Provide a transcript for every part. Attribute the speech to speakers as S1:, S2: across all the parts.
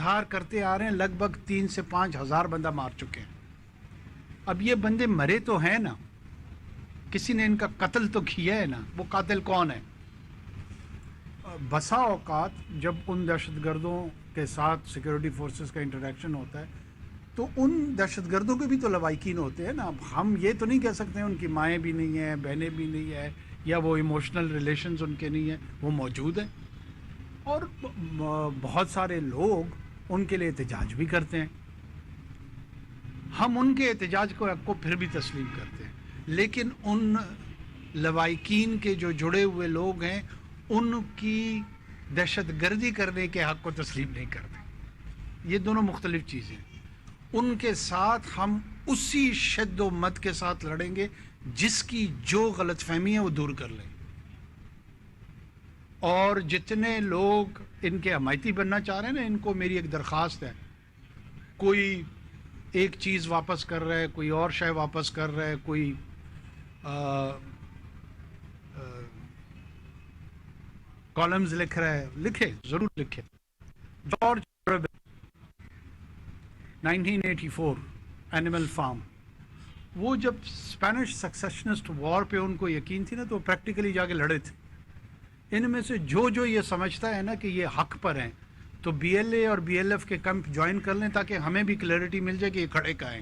S1: اظہار کرتے آ رہے ہیں، لگ بھگ 3 سے 5 ہزار بندہ مار چکے ہیں. اب یہ بندے مرے تو ہیں نا، کسی نے ان کا قتل تو کیا ہے نا. وہ قاتل کون ہے؟ بسا اوقات جب ان دہشت گردوں کے ساتھ سیکورٹی فورسز کا انٹریکشن ہوتا ہے تو ان دہشت گردوں کے بھی تو لوائقین ہوتے ہیں نا. اب ہم یہ تو نہیں کہہ سکتے ہیں ان کی مائیں بھی نہیں ہیں، بہنیں بھی نہیں ہیں، یا وہ ایموشنل ریلیشنز ان کے نہیں ہیں. وہ موجود ہیں اور بہت سارے لوگ ان کے لیے احتجاج بھی کرتے ہیں. ہم ان کے احتجاج کو پھر بھی تسلیم کرتے ہیں، لیکن ان لوائقین کے جو جڑے ہوئے لوگ ہیں ان کی دہشت گردی کرنے کے حق کو تسلیم نہیں کرتے. یہ دونوں مختلف چیزیں ہیں. ان کے ساتھ ہم اسی شد و مت کے ساتھ لڑیں گے جس کی جو غلط فہمی ہے وہ دور کر لیں. اور جتنے لوگ ان کے حمایتی بننا چاہ رہے ہیں نا، ان کو میری ایک درخواست ہے، کوئی ایک چیز واپس کر رہا ہے، کوئی اور شے واپس کر رہا ہے، کوئی کالمز لکھ رہا ہے، لکھے، ضرور لکھے. جارج آرویل 1984 اینیمل فارم، وہ جب اسپینش سکسیشنسٹ وار پہ ان کو یقین تھی نا تو پریکٹیکلی جا کے لڑے تھے. ان میں سے جو یہ سمجھتا ہے نا کہ یہ حق پر ہیں تو بی ایل اے اور بی ایل ایف کے کیمپ جوائن کر لیں تاکہ ہمیں بھی کلیئرٹی مل جائے کہ یہ کھڑے کہاں ہیں.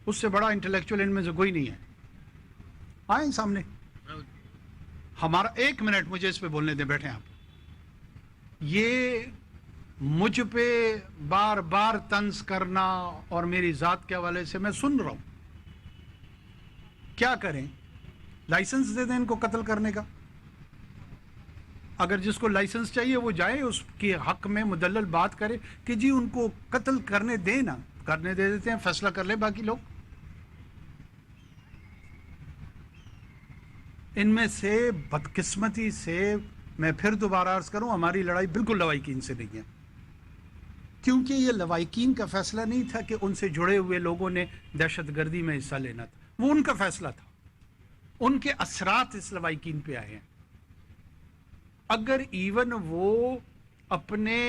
S1: اس سے بڑا انٹلیکچوئل ان میں سے کوئی نہیں ہے. آئیں سامنے. ہمارا 1 منٹ مجھے اس پہ بولنے دیں، بیٹھیں آپ. یہ مجھ پہ بار بار طنز کرنا اور میری ذات کے حوالے سے میں سن رہا ہوں. کیا کریں؟ لائسنس دے دیں ان کو قتل کرنے کا. اگر جس کو لائسنس چاہیے وہ جائے، اس کے حق میں مدلل بات کرے کہ جی ان کو قتل کرنے دیں نا. کرنے دے دیتے ہیں، فیصلہ کر لیں باقی لوگ. ان میں سے بدقسمتی سے میں پھر دوبارہ عرض کروں، ہماری لڑائی بالکل لوائقین سے نہیں ہے، کیونکہ یہ لوائقین کا فیصلہ نہیں تھا کہ ان سے جڑے ہوئے لوگوں نے دہشت گردی میں حصہ لینا تھا. وہ ان کا فیصلہ تھا. ان کے اثرات اس لوائقین پہ آئے ہیں. اگر ایون وہ اپنے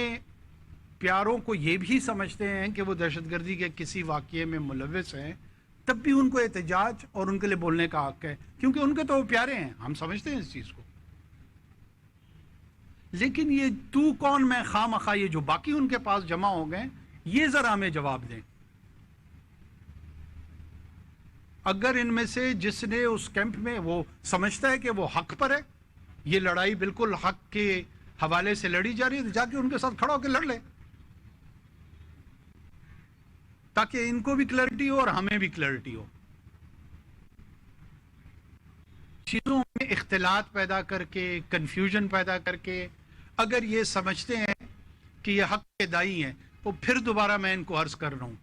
S1: پیاروں کو یہ بھی سمجھتے ہیں کہ وہ دہشت گردی کے کسی واقعے میں ملوث ہیں، تب بھی ان کو احتجاج اور ان کے لیے بولنے کا حق ہے، کیونکہ ان کے تو وہ پیارے ہیں. ہم سمجھتے ہیں اس چیز کو. لیکن یہ تو کون میں خواہ مخواہ یہ جو باقی ان کے پاس جمع ہو گئے، یہ ذرا ہمیں جواب دیں. اگر ان میں سے جس نے اس کیمپ میں وہ سمجھتا ہے کہ وہ حق پر ہے، یہ لڑائی بالکل حق کے حوالے سے لڑی جا رہی ہے، تو جا کے ان کے ساتھ کھڑا ہو کے لڑ لے، تاکہ ان کو بھی کلیئرٹی ہو اور ہمیں بھی کلیئرٹی ہو. چیزوں میں اختلاط پیدا کر کے، کنفیوژن پیدا کر کے اگر یہ سمجھتے ہیں کہ یہ حق کے دائی ہیں، تو پھر دوبارہ میں ان کو عرض کر رہا ہوں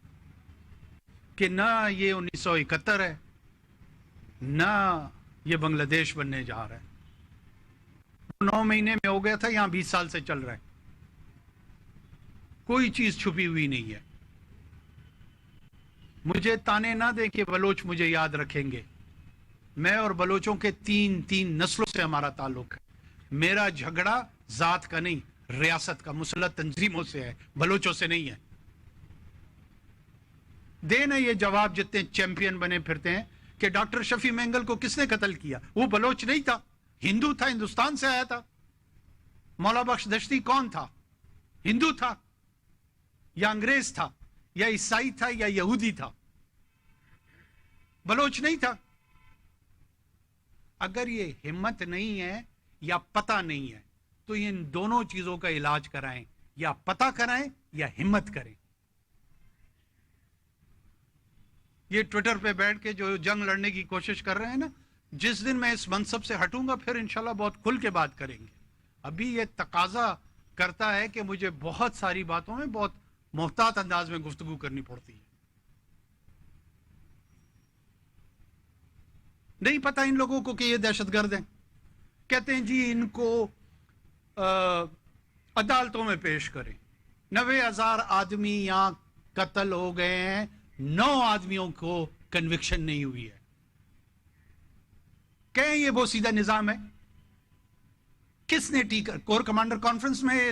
S1: کہ نہ یہ 1971 ہے، نہ یہ بنگلہ دیش بننے جا رہا ہے. 9 مہینے میں ہو گیا تھا، یہاں 20 سال سے چل رہا ہے. کوئی چیز چھپی ہوئی نہیں ہے. مجھے تانے نہ دیں کہ بلوچ مجھے یاد رکھیں گے. میں اور بلوچوں کے تین نسلوں سے ہمارا تعلق ہے. میرا جھگڑا ذات کا نہیں، ریاست کا، مسلح تنظیموں سے ہے، بلوچوں سے نہیں ہے. دینا یہ جواب جتنے چیمپئن بنے پھرتے ہیں کہ ڈاکٹر شفیع مینگل کو کس نے قتل کیا؟ وہ بلوچ نہیں تھا، ہندو تھا، ہندوستان سے آیا تھا. مولا بخش دشتی کون تھا؟ ہندو تھا یا انگریز تھا یا عیسائی تھا یا یہودی تھا؟ بلوچ نہیں تھا. اگر یہ ہمت نہیں ہے یا پتہ نہیں ہے تو ان دونوں چیزوں کا علاج کرائیں، یا پتہ کرائیں یا ہمت کریں. یہ ٹویٹر پہ بیٹھ کے جو جنگ لڑنے کی کوشش کر رہے ہیں نا، جس دن میں اس منصب سے ہٹوں گا پھر انشاءاللہ بہت کھل کے بات کریں گے. ابھی یہ تقاضا کرتا ہے کہ مجھے بہت ساری باتوں میں بہت محتاط انداز میں گفتگو کرنی پڑتی ہے. نہیں پتہ ان لوگوں کو کہ یہ دہشت گرد ہیں. کہتے ہیں جی ان کو عدالتوں میں پیش کریں. 90,000 آدمی یہاں قتل ہو گئے ہیں، 9 آدمیوں کو کنوکشن نہیں ہوئی ہے. کہیں یہ بوسیدہ نظام ہے؟ کس نے ٹیکا؟ کور کمانڈر کانفرنس میں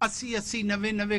S1: 80-80, 90-90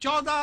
S1: 14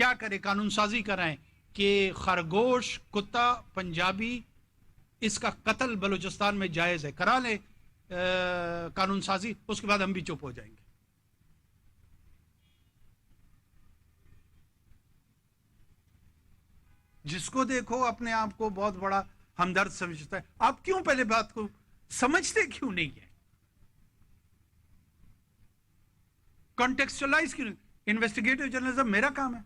S1: کیا کرے, قانون سازی کرائیں کہ خرگوش, کتا, پنجابی, اس کا قتل بلوچستان میں جائز ہے, کرا لے قانون سازی, اس کے بعد ہم بھی چپ ہو جائیں گے. جس کو دیکھو اپنے آپ کو بہت بڑا ہمدرد سمجھتا ہے. آپ کیوں پہلے بات کو سمجھتے کیوں نہیں ہے؟ کانٹیکسچلائز کیوں نہیں؟ انویسٹیگیٹو جرنلزم میرا کام ہے,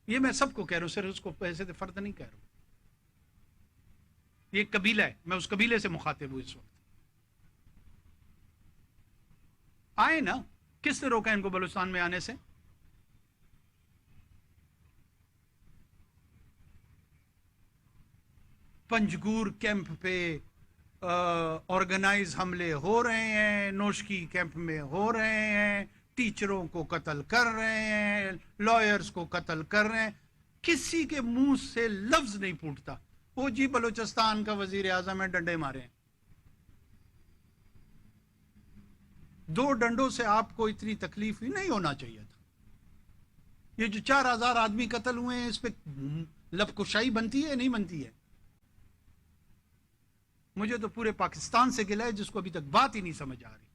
S1: یہ میں سب کو کہہ رہا ہوں, صرف اس کو پیسے سے فرد نہیں کہہ رہا ہوں. یہ قبیلہ ہے, میں اس قبیلے سے مخاطب ہوں اس وقت. آئے نا, کس نے روکا ان کو بلوچستان میں آنے سے؟ پنجگور کیمپ پہ آرگنائز حملے ہو رہے ہیں, نوشکی کیمپ میں ہو رہے ہیں, ٹیچروں کو قتل کر رہے ہیں, لائرز کو قتل کر رہے ہیں, کسی کے منہ سے لفظ نہیں پھوٹتا. وہ جی بلوچستان کا وزیر اعظم ہے, ڈنڈے مارے ہیں. 2 ڈنڈوں سے آپ کو اتنی تکلیف ہی نہیں ہونا چاہیے تھا. یہ جو 4000 آدمی قتل ہوئے ہیں, اس پہ لب کشائی بنتی ہے نہیں بنتی ہے؟ مجھے تو پورے پاکستان سے گلہ ہے جس کو ابھی تک بات ہی نہیں سمجھ آ رہی.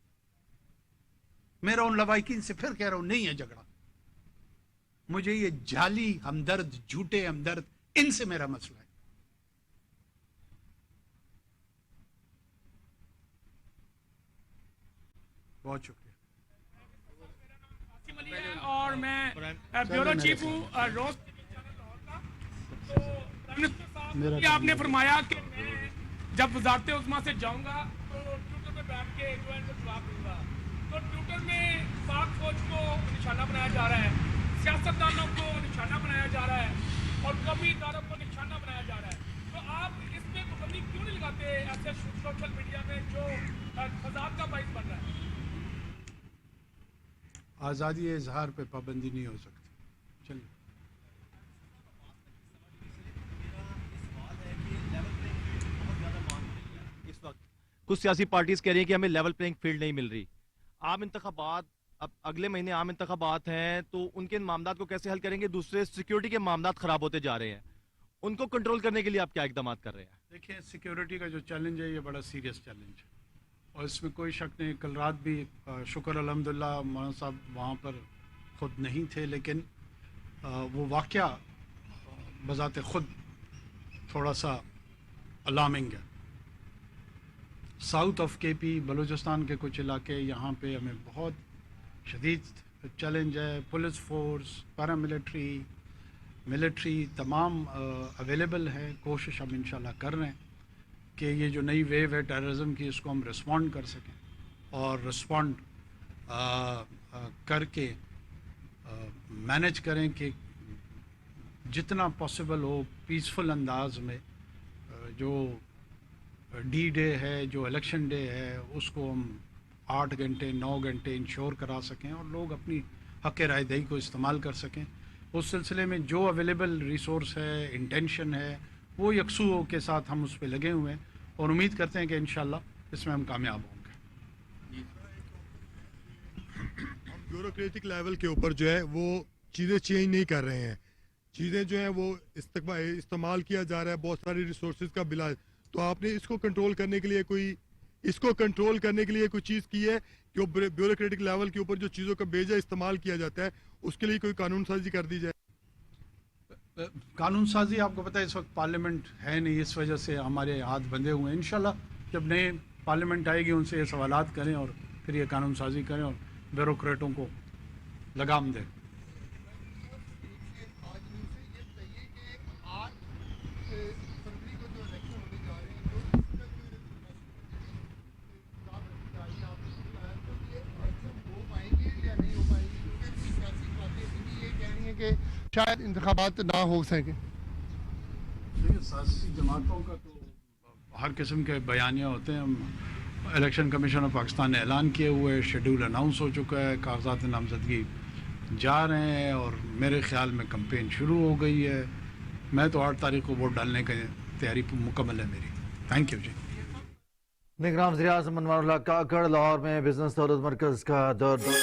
S1: میرا ان لوائقین سے پھر کہہ رہا ہوں, نہیں ہے جھگڑا. مجھے یہ جعلی ہمدرد, جھوٹے ہمدرد, ان سے میرا مسئلہ ہے. بہت شکریہ.
S2: اور میں بیورو چیف ہوں روز. تو آپ نے فرمایا کہ میں جب وزارت عظمیٰ سے جاؤں گا تو ٹویٹر پہ بیٹھ کے جو ہے جواب دوں گا. تو ٹویٹر میں پاک فوج کو نشانہ بنایا جا رہا ہے, سیاستدانوں کو نشانہ بنایا جا رہا ہے, اور قومی اداروں کو نشانہ بنایا جا رہا ہے. تو آپ اس پہ پابندی کیوں نہیں لگاتے ایسے سوشل میڈیا میں جو فساد کا باعث بن رہا ہے؟
S1: آزادی اظہار پہ پابندی نہیں ہو سکتی. چلیے.
S3: اس وقت کچھ سیاسی پارٹیز کہہ رہی ہیں کہ ہمیں لیول پلینگ فیلڈ نہیں مل رہی. عام انتخابات اب اگلے مہینے عام انتخابات ہیں, تو ان کے معاملات کو کیسے حل کریں گے؟ دوسرے سیکیورٹی کے معاملات خراب ہوتے جا رہے ہیں, ان کو کنٹرول کرنے کے لیے آپ کیا اقدامات کر رہے ہیں؟
S1: دیکھیں, سیکیورٹی کا جو چیلنج ہے یہ بڑا سیریس چیلنج ہے, اور اس میں کوئی شک نہیں. کل رات بھی شکر الحمدللہ مولانا صاحب وہاں پر خود نہیں تھے, لیکن وہ واقعہ بذات خود تھوڑا سا الارمنگ ہے. ساؤتھ آف کے پی, بلوچستان کے کچھ علاقے, یہاں پہ ہمیں بہت شدید چیلنج ہے. پولیس فورس, پیراملٹری, ملٹری تمام اویلیبل ہے. کوشش ہم انشاءاللہ کر رہے ہیں کہ یہ جو نئی ویو ہے ٹیررزم کی, اس کو ہم رسپونڈ کر سکیں, اور رسپونڈ کر کے مینج کریں کہ جتنا پاسبل ہو پیسفل انداز میں جو ڈی ڈے ہے, جو الیکشن ڈے ہے, اس کو ہم 8 گھنٹے 9 گھنٹے انشور کرا سکیں, اور لوگ اپنی حق رائے دہی کو استعمال کر سکیں. اس سلسلے میں جو اویلیبل ریسورس ہے, انٹینشن ہے, وہ یکسو کے ساتھ ہم اس پہ لگے ہوئے ہیں, اور امید کرتے ہیں کہ انشاءاللہ اس میں ہم کامیاب ہوں گے.
S4: ہم بیوروکریٹک لیول کے اوپر جو ہے وہ چیزیں چینج نہیں کر رہے ہیں. چیزیں جو ہیں وہ استعمال کیا جا رہا ہے, بہت ساری ریسورسز کا بلا. تو آپ نے اس کو کنٹرول کرنے کے لیے کوئی چیز کی ہے کہ بیوروکریٹک لیول کے اوپر جو چیزوں کا بیجا استعمال کیا جاتا ہے اس کے لیے کوئی قانون سازی کر دی جائے؟
S1: قانون سازی آپ کو پتہ ہے اس وقت پارلیمنٹ ہے نہیں, اس وجہ سے ہمارے ہاتھ بندھے ہوئے ہیں. انشاءاللہ جب نئے پارلیمنٹ آئے گی ان سے یہ سوالات کریں, اور پھر یہ قانون سازی کریں, اور بیوروکریٹوں کو لگام دیں.
S5: کہ شاید انتخابات نہ ہو سکیں.
S1: سیاسی جماعتوں کا تو ہر قسم کے بیانیہ ہوتے ہیں. الیکشن کمیشن آف پاکستان نے اعلان کیے ہوئے, شیڈول اناؤنس ہو چکا ہے, کاغذات نامزدگی جا رہے ہیں, اور میرے خیال میں کمپین شروع ہو گئی ہے. میں تو 8 تاریخ کو ووٹ ڈالنے کی تیاری مکمل ہے میری. تھینک یو جی.
S6: نگراں وزیر اعظم انوار اللہ کاکڑ لاہور میں بزنس دولت مرکز کا دور